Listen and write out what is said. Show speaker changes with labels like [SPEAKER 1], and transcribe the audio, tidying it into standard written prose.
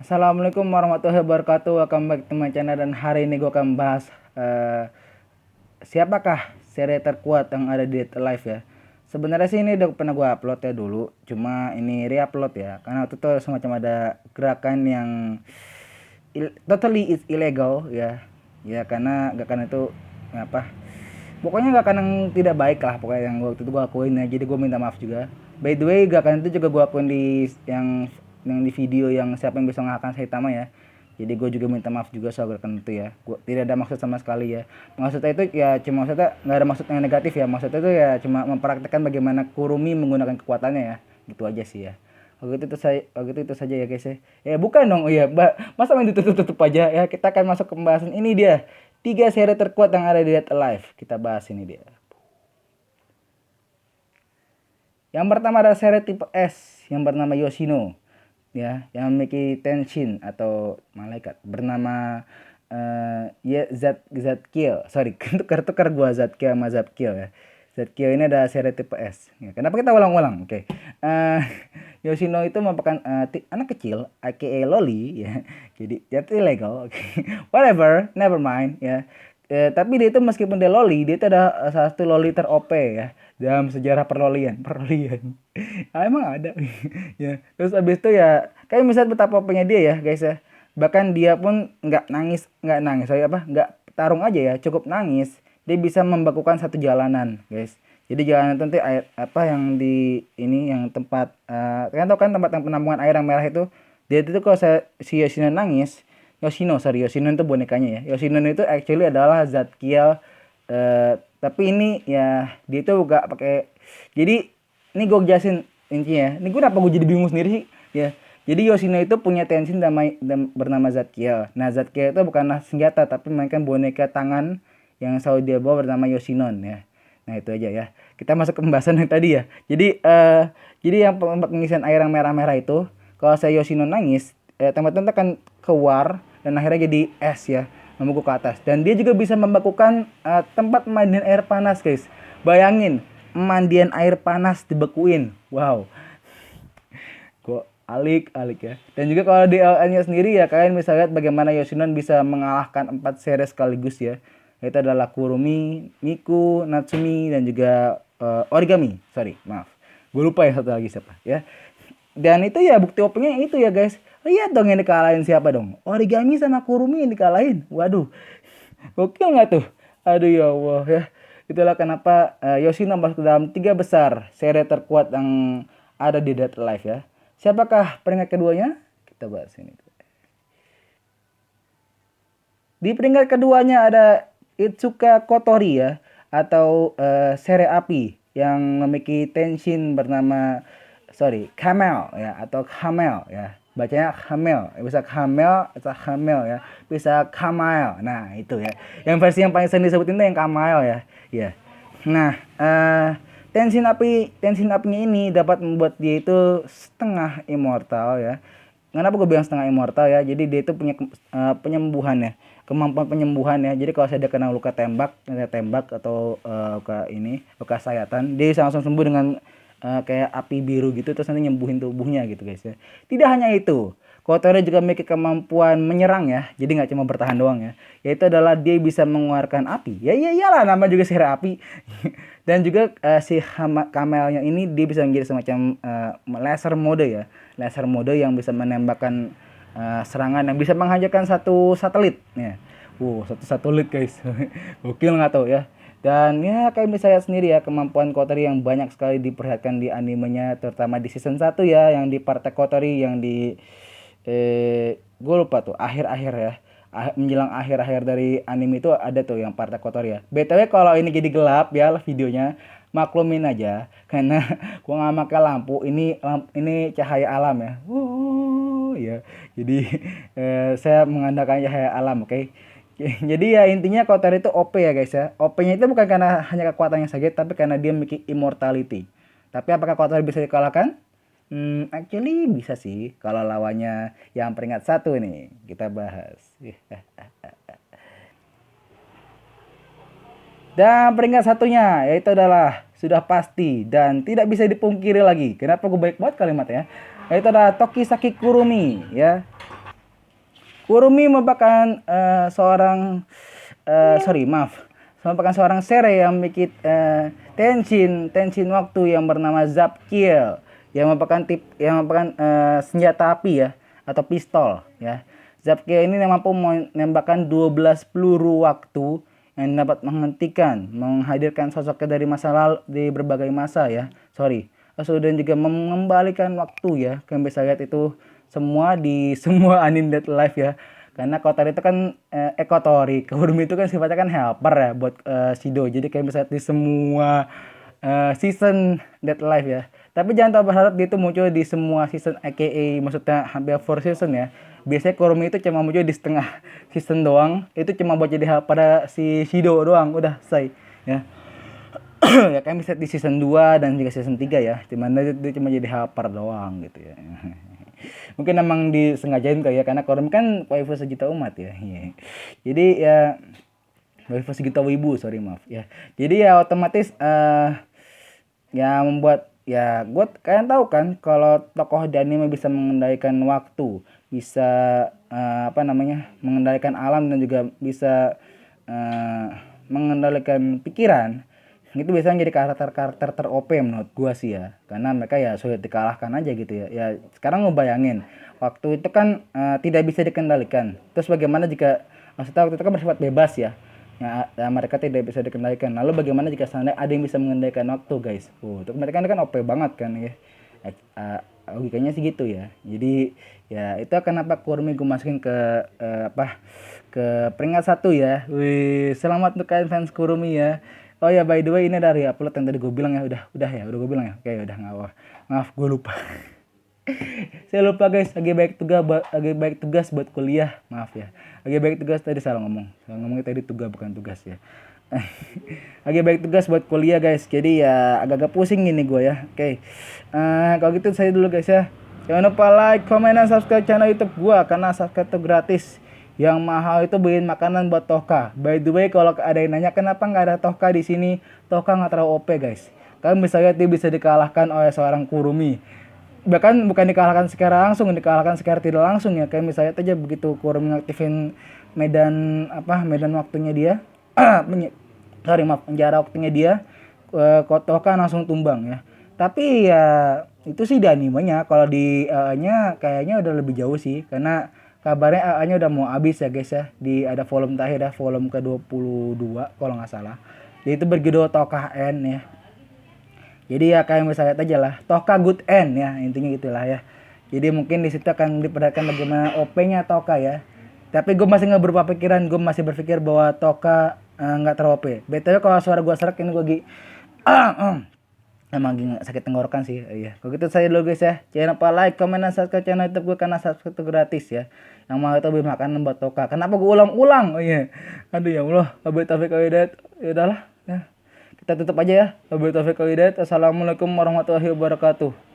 [SPEAKER 1] Assalamualaikum warahmatullahi wabarakatuh. Welcome back to my channel dan hari ini gue akan bahas siapakah seri terkuat yang ada di Dead Alive ya. Sebenarnya sih ini udah pernah gue upload ya dulu, cuma ini re-upload ya karena waktu itu semacam ada gerakan yang totally is illegal ya. Ya karena gerakan itu apa? Pokoknya gerakan yang tidak baik lah pokoknya yang waktu itu gue lakuin ya. Jadi gue minta maaf juga. By the way, gerakan itu juga gue lakuin di yang di video yang siapa yang bisa mengalahkan Saitama ya. Jadi gue juga minta maaf juga soal gerakan itu ya. Gue tidak ada maksud sama sekali ya. Maksudnya itu ya cuma maksudnya nggak ada maksud yang negatif ya. Maksudnya itu ya cuma mempraktekkan bagaimana Kurumi menggunakan kekuatannya ya. Gitu aja sih ya. Begitu itu saja ya guys ya. Ya bukan dong, oh iya, masa main ditutup-tutup aja ya. Kita akan masuk ke pembahasan ini dia. 3 seri terkuat yang ada di Dead Alive. Kita bahas ini dia. Yang pertama ada seri tipe S yang bernama Yoshino ya, yang memiliki Tenshin atau malaikat bernama ya Zadkiel. Sorry, tukar-tukar gua Zadkiel sama Zadkiel ya. Zadkiel ini ada seri tipe S. Ya, kenapa kita ulang-ulang? Oke. Yoshino itu merupakan anak kecil, aka Loli ya. Jadi itu ilegal. Okay. Whatever, never mind ya. Tapi dia itu meskipun dia loli, dia itu ada salah satu loli ter-OP ya dalam sejarah perlolian. Ah, emang ada. Ya. Terus abis itu ya kayak misalnya betapa OP-nya dia ya guys ya. Bahkan dia pun nggak nangis, sorry apa, nggak tarung aja ya, cukup nangis. Dia bisa membakukan satu jalanan guys. Jadi jalanan itu nanti air apa yang di ini yang tempat kalian tahu kan tempat yang penampungan air yang merah itu. Dia itu kalau si Yoshino nangis, Yoshino itu bonekanya ya. Yoshino itu actually adalah Zadkiel, tapi ini ya dia itu gak pakai. Jadi ini gue jelasin intinya. Ini gue kenapa gue jadi bingung sendiri sih ya. Jadi Yoshino itu punya Tenshin bernama Zadkiel. Nah Zadkiel itu bukanlah senjata tapi melainkan boneka tangan yang selalu dia bawa bernama Yoshinon ya. Nah itu aja ya. Kita masuk ke pembahasan yang tadi ya. Jadi yang pengisian air yang merah-merah itu, kalau saya Yoshino nangis, tempat itu akan keluar dan akhirnya jadi es ya, membeku ke atas. Dan dia juga bisa membekukan tempat pemandian air panas guys. Bayangin, pemandian air panas dibekuin. Wow. Kok alik ya. Dan juga kalau di LN-nya sendiri ya, kalian bisa lihat bagaimana Yoshinon bisa mengalahkan 4 seri sekaligus ya. Itu adalah Kurumi, Miku, Natsumi, dan juga Origami. Sorry, maaf. Gue lupa ya satu lagi siapa ya. Dan itu ya bukti OP-nya itu ya guys. Lihat dong yang dikalahin siapa dong. Origami sama Kurumi yang dikalahin. Waduh. Gokil nggak tuh? Aduh ya Allah ya. Itulah kenapa Yoshino masuk ke dalam 3 besar seri terkuat yang ada di Dead Alive ya. Siapakah peringkat keduanya? Kita bahas ini. Di peringkat keduanya ada Itsuka Kotori ya, atau seri api yang memiliki Tenshin bernama Kamel ya, atau Kamel ya. Bacanya Kamel, bisa Kamel, bisa Kamel ya, bisa Kamael. Nah, itu ya. Yang versi yang paling sering disebutin itu yang Kamael ya. Ya. Nah, Tenshin apinya ini dapat membuat dia itu setengah immortal ya. Kenapa gue bilang setengah immortal ya? Jadi dia itu punya penyembuhan ya, kemampuan penyembuhan ya. Jadi kalau saya ada kena luka tembak atau luka sayatan, dia bisa langsung sembuh dengan kayak api biru gitu, terus nanti nyembuhin tubuhnya gitu guys ya. Tidak hanya itu, Kotori juga memiliki kemampuan menyerang ya. Jadi nggak cuma bertahan doang ya. Yaitu adalah dia bisa mengeluarkan api. Ya iyalah, nama juga sihir api. Dan juga si Kamelnya ini dia bisa menjadi semacam laser mode ya. Laser mode yang bisa menembakkan serangan yang bisa menghancurkan satu satelit ya. Satu satelit guys. Gokil nggak tuh ya. Dan ya kayak misalnya sendiri ya, kemampuan Kotori yang banyak sekali diperlihatkan di animenya, terutama di season 1 ya, yang di partai Kotori yang di gue lupa tuh akhir-akhir ya, menjelang akhir-akhir dari anime itu ada tuh yang partai Kotori ya. BTW kalau ini jadi gelap ya videonya, maklumin aja karena gua nggak pakai lampu, ini cahaya alam ya. Ya jadi saya mengandalkan cahaya alam, oke. Jadi ya intinya Kotor itu OP ya guys ya. OP-nya itu bukan karena hanya kekuatannya saja, tapi karena dia memiliki immortality. Tapi apakah Kotor bisa dikalahkan? Actually bisa sih kalau lawannya yang peringkat 1 nih. Kita bahas. Dan peringkat satunya yaitu adalah sudah pasti dan tidak bisa dipungkiri lagi. Kenapa gue baik banget kalimatnya? Yaitu adalah Tokisaki Kurumi ya. Kurumi merupakan seorang sorry maaf, merupakan seorang sere yang memiliki tenshin waktu yang bernama Zapkiel, yang merupakan senjata api ya atau pistol ya. Zapkiel ini mampu menembakkan 12 peluru waktu yang dapat menghadirkan sosoknya dari masa lalu di berbagai masa ya. Dan juga mengembalikan waktu ya. Kalian bisa lihat itu semua di semua anime Dead Life ya. Karena Kotori itu kan Kurumi itu kan sifatnya kan helper ya buat Shido. Jadi kalian bisa lihat di semua season Dead Life ya. Tapi jangan terlalu berharap dia itu muncul di semua season, aka maksudnya hampir 4 season ya. Biasanya Kurumi itu cuma muncul di setengah season doang. Itu cuma buat jadi pada si Shido doang. Udah selesai ya. Ya kan bisa di season 2 dan juga season 3 ya. Dimana dia cuma jadi helper doang gitu ya. Mungkin emang disengajain kali ya, karena Kurumi kan waifu sejuta umat ya. Jadi ya waifu sejuta wibu, maaf ya. Jadi ya otomatis ya membuat ya kalian tahu kan kalau tokoh di anime bisa mengendalikan waktu, bisa mengendalikan alam dan juga bisa mengendalikan pikiran. Itu biasanya jadi karakter ter-OP menurut gua sih ya, karena mereka ya sulit dikalahkan aja gitu ya. Ya sekarang ngebayangin waktu itu kan tidak bisa dikendalikan, terus bagaimana jika maksudnya waktu itu kan bersifat bebas ya, mereka tidak bisa dikendalikan. Lalu bagaimana jika seandainya ada yang bisa mengendalikan waktu guys? Untuk mereka kan OP banget kan ya. Logikanya sih gitu ya. Jadi ya itu kenapa Kurumi gue masukin ke ke peringkat 1 ya. Wih, selamat untuk kalian fans Kurumi ya. Oh ya, by the way ini dari upload yang tadi gue bilang ya. Udah gue bilang ya. Oke, udah maaf gue lupa. Saya lupa guys, lagi baik tugas buat kuliah. Maaf ya. Lagi baik tugas, tadi salah ngomongnya tadi tugas bukan tugas ya. Lagi baik tugas buat kuliah guys. Jadi ya agak-agak pusing ini gue ya. Oke. Kalau gitu saya dulu guys ya. Jangan lupa like, comment, dan subscribe channel YouTube gue, karena subscribe itu gratis. Yang mahal itu beliin makanan buat Toka. By the way, kalau ada yang nanya kenapa nggak ada Toka di sini, Toka nggak terlalu OP guys. Kalian bisa lihat dia bisa dikalahkan oleh seorang Kurumi. Bahkan bukan dikalahkan secara langsung, dikalahkan secara tidak langsung ya. Kayak misalnya aja begitu Kurumi ngaktifin medan waktunya dia, penjara waktunya dia, Toka langsung tumbang ya. Tapi ya itu sih di animenya. Kalau di nya kayaknya udah lebih jauh sih, karena kabarnya AA-nya udah mau habis ya guys ya. Ada volume terakhir ya, volume ke-22 kalau nggak salah. Jadi itu berjudul Toka End ya. Jadi ya kayak misalnya aja lah, Toka Good End ya, intinya gitulah ya. Jadi mungkin di situ akan diperhatikan bagaimana OP-nya Toka ya. Tapi gue masih nggak berubah pikiran, gue masih berpikir bahwa Toka nggak terlalu OP. BTW kalau suara gue serak ini gue lagi emang sakit tenggorokan sih ya. Kalau gitu saya dulu guys ya. Jangan lupa like, comment, dan subscribe channel YouTube gue, karena subscribe itu gratis ya. Yang mau itu beli makanan buat Toka. Kenapa gue ulang-ulang? Oh iya. Aduh ya Allah. Wabillahi taufiq wal hidayah. Ya udahlah ya. Kita tutup aja ya. Wabillahi taufiq wal hidayah. Assalamualaikum warahmatullahi wabarakatuh.